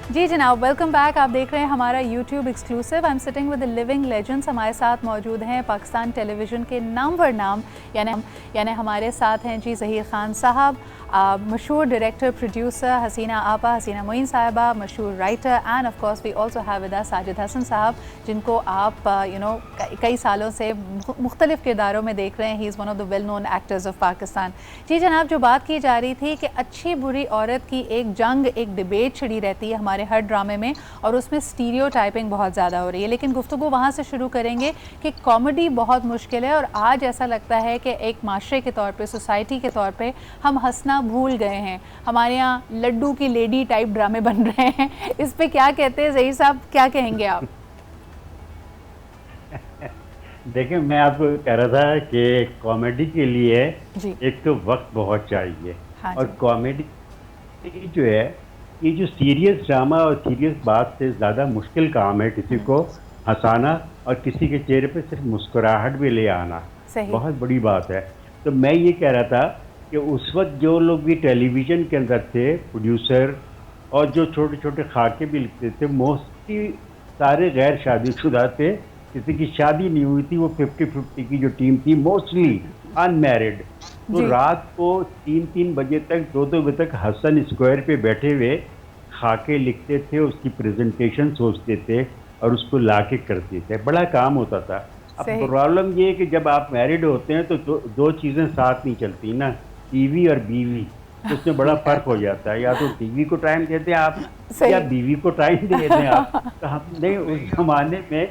जी जनाब, welcome back. आप देख रहे हैं हमारा YouTube exclusive. I am sitting with the living legends. हमारे साथ मौजूद हैं पाकिस्तान टेलीविज़न के नामवर नाम यानी हमारे साथ हैं जी ज़हीर ख़ान साहब, मशहूर डायरेक्टर प्रोड्यूसर हसीना आपा, हसीना मोइन साहिबा, मशहूर writer, and of course we also have with us Sajid Hasan साहब, जिनको आप कई सालों से मुख्तलिफ किरदारों में देख रहे हैं। He is one of the well known actors of Pakistan. जी जनाब, जो बात की जा रही थी कि अच्छी बुरी औरत की एक जंग, एक डिबेट छिड़ी रहती है हमारे हर ड्रामे में, और उसमें स्टीरियोटाइपिंग बहुत ज़्यादा हो रही है। लेकिन गुफ्तगू वहाँ से शुरू करेंगे कि कॉमेडी बहुत मुश्किल है, और आज ऐसा लगता है कि एक माशरे के तौर पे, सोसाइटी के तौर पे हम हंसना भूल गए हैं। हमारे यहाँ लड्डू की लेडी टाइप ड्रामे बन रहे हैं। इस पे क्या कहते हैं ज़हीर साहब, क्या कहेंगे आप? देखिए, मैं आपको कह रहा था कि कॉमेडी के लिए जी। एक तो वक्त बहुत चाहिए, हाँ और जी। कॉमेडी जो है, ये जो सीरियस ड्रामा और सीरियस बात से ज़्यादा मुश्किल काम है किसी को हंसाना, और किसी के चेहरे पे सिर्फ मुस्कुराहट भी ले आना सही। बहुत बड़ी बात है। तो मैं ये कह रहा था कि उस वक्त जो लोग भी टेलीविज़न के अंदर थे, प्रोड्यूसर, और जो छोटे छोटे खाके भी लिखते थे, मोस्टली सारे गैर शादीशुदा थे। किसी की शादी नहीं हुई थी। वो 50-50 की जो टीम थी, मोस्टली अनमैरिड। तो जी। रात को 3-3 बजे तक, 2-2 बजे तक हसन स्क्वायर पे बैठे हुए खाके लिखते थे, उसकी प्रेजेंटेशन सोचते थे और उसको लाके करते थे। बड़ा काम होता था। अब सही। प्रॉब्लम ये है कि जब आप मैरिड होते हैं तो दो चीज़ें साथ नहीं चलती ना, टीवी और बीवी। तो उसमें बड़ा फर्क हो जाता है। या तो टीवी को टाइम देते हैं आप, या सही। बीवी को टाइम दे दें आप। तो हमने उस जमाने में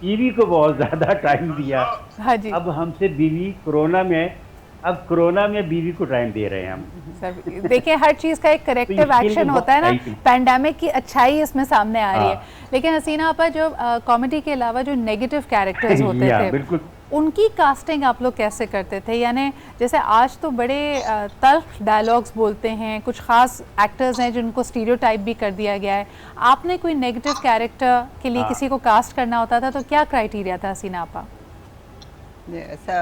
टीवी को बहुत ज़्यादा टाइम दिया। हाँ जी। अब हमसे बीवी कोरोना में बीवी को टाइम दे रहे हैं हम। देखिए, हर चीज़ का एक तो करेक्टिव इसके लिए एक्शन तो होता है ना। वक्त पैंडेमिक की अच्छाई इसमें सामने आ रही है। हाँ। लेकिन हसीना आपा, जो कॉमेडी के अलावा जो नेगेटिव कैरेक्टर्स होते या थे, बिल्कुल। उनकी कास्टिंग आप लोग कैसे करते थे? यानी जैसे आज तो बड़े तल्ख डायलॉग्स बोलते हैं, कुछ ख़ास एक्टर्स हैं जिनको स्टीरियोटाइप भी कर दिया गया है। आपने कोई नेगेटिव कैरेक्टर के लिए किसी को कास्ट करना होता था तो क्या क्राइटेरिया था हसीना आपा? ऐसा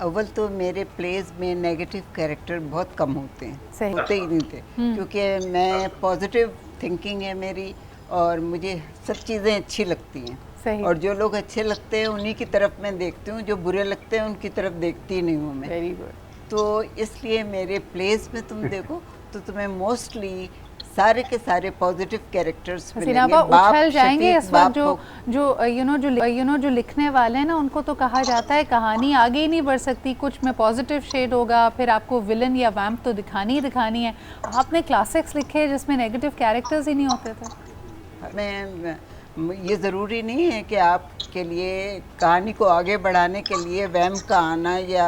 अव्वल तो मेरे प्लेज में नेगेटिव कैरेक्टर बहुत कम होते हैं, सही। होते ही नहीं थे, क्योंकि मैं पॉजिटिव थिंकिंग है मेरी, और मुझे सब चीज़ें अच्छी लगती हैं। सही। और जो लोग अच्छे लगते हैं उन्हीं की तरफ मैं देखती हूँ, जो बुरे लगते हैं उनकी तरफ देखती नहीं हूँ मैं। Very good. तो इसलिए मेरे प्लेस में तुम देखो तो तुम्हें मोस्टली सारे के सारे पॉजिटिव कैरेक्टर्स हसीना मिलेंगे। आपा, उछल जाएंगे शफीक इस बाप वक्त जो लिखने वाले हैं ना, उनको तो कहा जाता है कहानी आगे ही नहीं बढ़ सकती, कुछ में पॉजिटिव शेड होगा, फिर आपको विलन या वैम्प तो दिखानी ही दिखानी है। आपने क्लासिक्स लिखे जिसमें नेगेटिव कैरेक्टर्स ही नहीं होते थे। मैं ये ज़रूरी नहीं है कि आपके लिए कहानी को आगे बढ़ाने के लिए वैम का आना या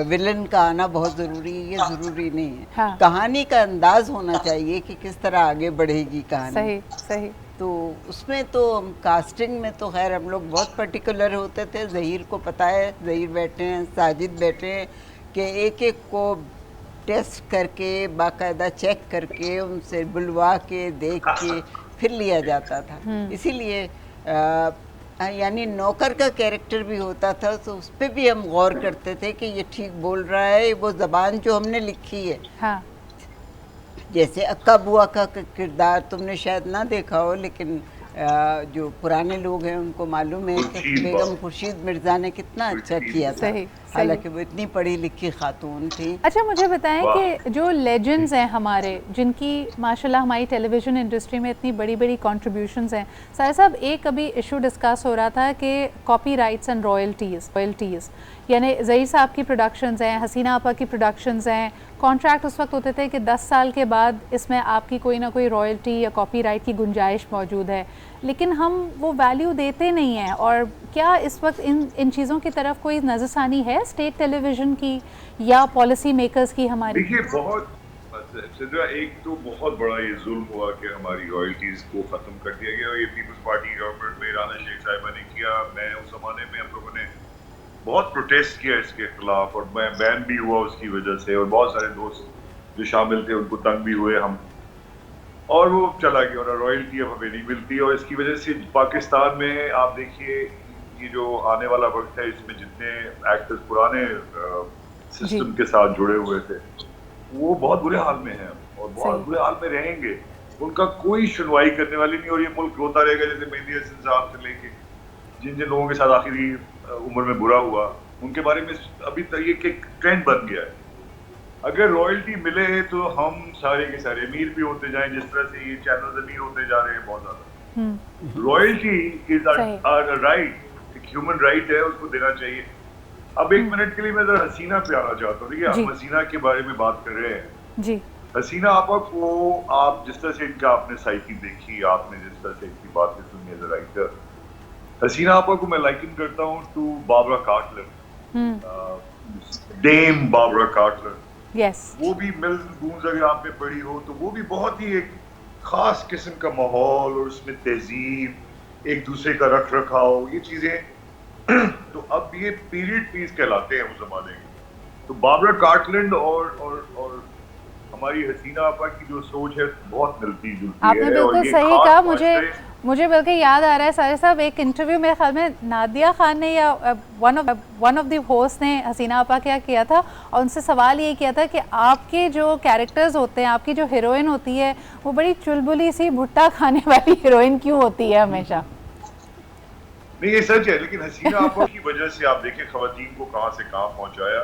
विलन का आना बहुत ज़रूरी है, ये ज़रूरी नहीं है। हाँ। कहानी का अंदाज़ होना चाहिए कि किस तरह आगे बढ़ेगी कहानी। सही। सही। तो उसमें तो कास्टिंग में तो खैर हम लोग बहुत पर्टिकुलर होते थे। ज़हीर को पता है, ज़हीर बैठे हैं, साजिद बैठे हैं, कि एक एक को टेस्ट करके, बाकायदा चेक करके, उनसे बुलवा के, देख के फिर लिया जाता था। इसीलिए यानी नौकर का कैरेक्टर भी होता था तो उस पर भी हम गौर करते थे कि ये ठीक बोल रहा है, वो ज़बान जो हमने लिखी है। हाँ। जैसे अक्का बुआ का किरदार तुमने शायद ना देखा हो, लेकिन जो पुराने लोग हैं उनको मालूम है कि बेगम खुर्शीद मिर्ज़ा ने कितना अच्छा किया था। सही। हालांकि वो इतनी पढ़ी लिखी खातून थी। अच्छा, मुझे बताएं कि जो लेजेंड्स हैं हमारे, जिनकी माशाल्लाह हमारी टेलीविज़न इंडस्ट्री में इतनी बड़ी बड़ी कंट्रीब्यूशंस हैं, साहिर साहब एक अभी इशू डिस्कस हो रहा था कि कॉपीराइट्स एंड रॉयल्टीज़, यानी ज़हीर साहब की प्रोडक्शंस हैं, हसीना आपा की प्रोडक्शंस हैं, कॉन्ट्रैक्ट उस वक्त होते थे कि 10 साल के बाद इसमें आपकी कोई ना कोई रॉयल्टी या कॉपीराइट की गुंजाइश मौजूद है, लेकिन हम वो वैल्यू देते नहीं हैं। और क्या इस वक्त इन चीज़ों की तरफ कोई नज़रसानी है स्टेट टेलीविज़न की या पॉलिसी मेकर्स की हमारी? देखिए, एक तो बहुत बड़ा ये जुल्म हुआ कि हमारी रॉयल्टीज़ को ख़त्म कर दिया गया। ये पीपल्स पार्टी गवर्नमेंट में राना शेख साहिबा ने किया। मैं उस ज़माने में हम लोगों ने बहुत प्रोटेस्ट किया इसके खिलाफ, और मैं बैन भी हुआ उसकी वजह से, और बहुत सारे दोस्त जो शामिल थे उनको तंग भी हुए हम, और वो चला गया और रॉयल्टी अब हमें नहीं मिलती। और इसकी वजह से पाकिस्तान में आप देखिए, ये जो आने वाला वक्त है, इसमें जितने एक्टर्स पुराने सिस्टम के साथ जुड़े हुए थे वो बहुत बुरे हाल में हैं और बहुत बुरे हाल में रहेंगे। उनका कोई सुनवाई करने वाली नहीं, और ये मुल्क रोता रहेगा जैसे मेहदी हसन साहब से लेके जिन जिन लोगों के साथ आखिरी उम्र में बुरा हुआ उनके बारे में अभी तक ये एक ट्रेंड बन गया है। अगर रॉयल्टी मिले तो हम सारे के सारे अमीर भी होते जाएं, जिस तरह से ये चैनल्स अमीर होते जा रहे हैं बहुत ज्यादा। रॉयल्टी इज आवर राइट, एक ह्यूमन राइट है, उसको देना चाहिए। अब एक मिनट के लिए मैं जरा हसीना पे आना चाहता हूँ। देखिए हम हसीना के बारे में बात कर रहे हैं जी। हसीना आपा को आप जिस तरह से इनका आपने साइकी देखी, आपने जिस तरह से इनकी बातें सुनी एज अ राइटर, हसीना आपा को मैं लाइकन करता हूँ to Barbara Cartland, Dame Barbara Cartland. Yes, वो भी मिल्स बून्स अगर आप में पढ़ी हो तो वो भी बहुत ही एक खास किस्म का माहौल और उसमें तहजीब, एक दूसरे का रख रखाव, ये चीजें तो अब ये पीरियड पीस कहलाते हैं उस जमाने के। तो बाबरा कार्टलैंड और हमारी हसीना आपा की जो सोच है बहुत मिलती जुलती है। आपने बिल्कुल सही कहा। मुझे बल्कि याद आ रहा है सारे साहब, एक इंटरव्यू मेरे ख्याल में नादिया खान ने या वन ऑफ द होस्ट ने हसीना आपा क्या किया था और उनसे सवाल ये किया था कि आपके जो कैरेक्टर्स होते हैं, आपकी जो हीरोइन होती है वो बड़ी चुलबुली सी भुट्टा खाने वाली हीरोइन क्यों होती है हमेशा? नहीं ये सच है, लेकिन हसीना आपा की वजह से आप देखें खवातीन को कहां से कहां पहुंचाया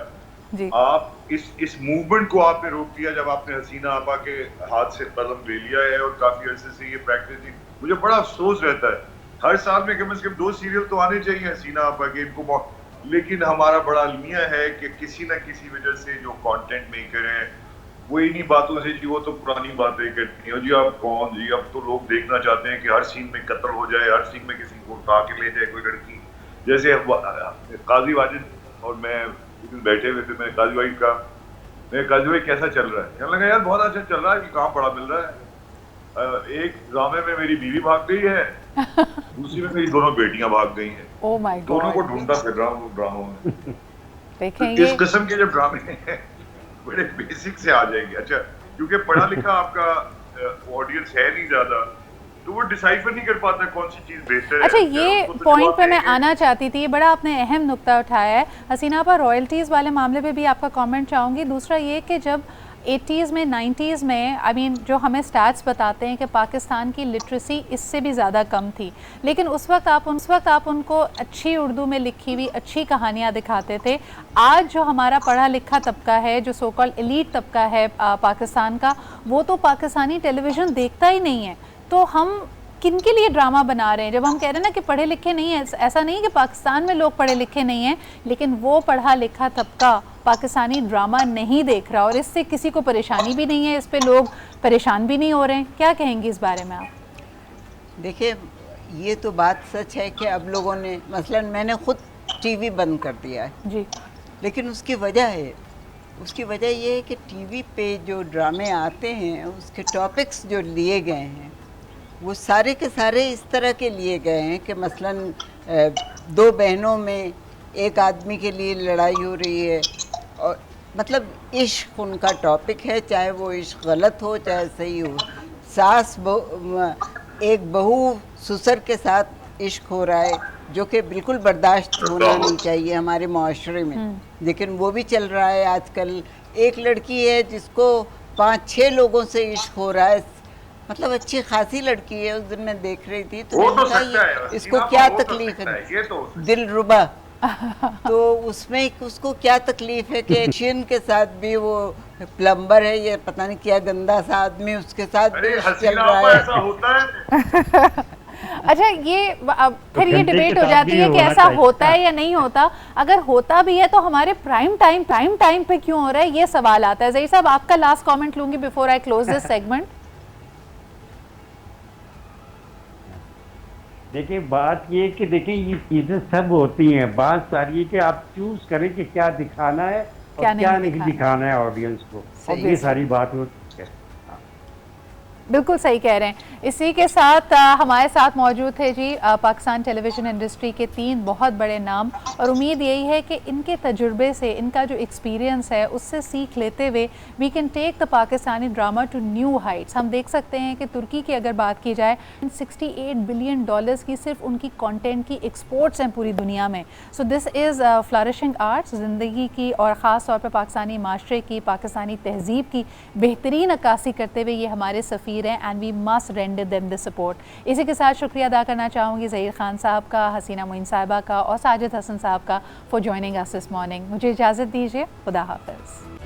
जी। आप इस मूवमेंट को आपने रोक दिया जब आपने हसीना आपा के हाथ से कलम ले लिया है और काफी अरसे से ये प्रैक्टिस थी। मुझे बड़ा अफसोस रहता है, हर साल में कम से कम 2 सीरियल तो आने चाहिए हसीना आपा के इनको, लेकिन हमारा बड़ा अलमिया है कि किसी न किसी वजह से जो कंटेंट मेकर हैं वो इन्हीं बातों से जी वो तो पुरानी बातें करती हैं जी, आप कौन जी, अब तो लोग देखना चाहते हैं कि हर सीन में कत्ल हो जाए, हर सीन में किसी को उठा के ले जाए कोई लड़की। जैसे काजी वाजिद और मैं बैठे हुए थे, मैं काजी भाई का, मैं काजी भाई कैसा चल रहा है, कहने लगा यार बहुत अच्छा चल रहा है, कि कहाँ पड़ा मिल रहा है। एक ड्रामे में मेरी बीवी भाग गई है, दूसरी में मेरी दोनों बेटियां भाग गई हैं। ओह माय गॉड, दोनों को ढूंढता फिर रहा हूँ ड्रामों में। देखेंगे इस किस्म के जब ड्रामे हैं बड़े बेसिक से आ जाएंगे। अच्छा, क्योंकि पढ़ा लिखा आपका ऑडियंस है नहीं ज्यादा, तो वो डिसाइफर नहीं कर पाता कौन सी चीज बेहतर है। अच्छा, ये पॉइंट पे मैं आना चाहती थी, बड़ा आपने अहम नुक्ता उठाया है हसीना पर रॉयल्टीज़ वाले मामले पे भी आपका कमेंट चाहूँगी। दूसरा ये कि जब 80s में 90s में जो हमें स्टैट्स बताते हैं कि पाकिस्तान की लिटरेसी इससे भी ज़्यादा कम थी, लेकिन उस वक्त आप उनको अच्छी उर्दू में लिखी हुई अच्छी कहानियाँ दिखाते थे। आज जो हमारा पढ़ा लिखा तबका है, जो सो कॉल्ड एलीट तबका है पाकिस्तान का, वो तो पाकिस्तानी टेलीविज़न देखता ही नहीं है। तो हम किन के लिए ड्रामा बना रहे हैं? जब हम कह रहे हैं ना कि पढ़े लिखे नहीं है, ऐसा नहीं कि पाकिस्तान में लोग पढ़े लिखे नहीं हैं, लेकिन वो पढ़ा लिखा तबका पाकिस्तानी ड्रामा नहीं देख रहा और इससे किसी को परेशानी भी नहीं है, इस पे लोग परेशान भी नहीं हो रहे हैं। क्या कहेंगे इस बारे में आप? देखिए, ये तो बात सच है कि अब लोगों ने, मसलन मैंने खुद टीवी बंद कर दिया है जी, लेकिन उसकी वजह ये है कि टीवी पे जो ड्रामे आते हैं उसके टॉपिक्स जो लिए गए हैं वो सारे के सारे इस तरह के लिए गए हैं कि मसलन 2 बहनों में एक आदमी के लिए लड़ाई हो रही है और मतलब इश्क उनका टॉपिक है, चाहे वो इश्क गलत हो चाहे सही हो। एक बहू ससुर के साथ इश्क हो रहा है जो कि बिल्कुल बर्दाश्त होना नहीं चाहिए हमारे माशरे में, लेकिन वो भी चल रहा है आजकल। एक लड़की है जिसको 5-6 लोगों से इश्क हो रहा है, मतलब अच्छी खासी लड़की है, उस दिन मैं देख रही थी तो इसको क्या तकलीफ है, दिल रुबा तो उसमें उसको क्या तकलीफ है कि एशियन के साथ भी वो प्लम्बर है, ये पता नहीं क्या गंदा सा आदमी, उसके साथ भी चल रहा है। ऐसा होता है। अच्छा, ये फिर ये डिबेट हो जाती है कि ऐसा होता है या नहीं होता। अगर होता भी है तो हमारे प्राइम टाइम पे क्यों हो रहा है, ये सवाल आता है। ज़हीर साहब, आपका लास्ट कमेंट लूंगी before I close this segment. देखिए, बात ये कि देखिए ये चीज़ें सब होती हैं, बात सारी है कि आप चूज करें कि क्या दिखाना है और क्या नहीं दिखाना है ऑडियंस को, और ये सारी बात होती है। बिल्कुल सही कह रहे हैं। इसी के साथ हमारे साथ मौजूद थे जी पाकिस्तान टेलीविज़न इंडस्ट्री के 3 बहुत बड़े नाम, और उम्मीद यही है कि इनके तजुर्बे से, इनका जो एक्सपीरियंस है उससे सीख लेते हुए we can take the Pakistani drama to new heights. हम देख सकते हैं कि तुर्की की अगर बात की जाए, $68 बिलियन की सिर्फ उनकी कंटेंट की एक्सपोर्ट्स हैं पूरी दुनिया में। So this is flourishing arts, ज़िंदगी की और ख़ास तौर पर पाकिस्तानी माशरे की, पाकिस्तानी तहज़ीब की बेहतरीन अक्कासी करते हुए ये हमारे सफ़ी अमीर हैं and we must render them the support. इसी के साथ शुक्रिया अदा करना चाहूँगी ज़हीर खान साहब का, हसीना मोइन साहिबा का और साजिद हसन साहब का for joining us this morning. मुझे इजाज़त दीजिए, खुदा हाफ़िज़।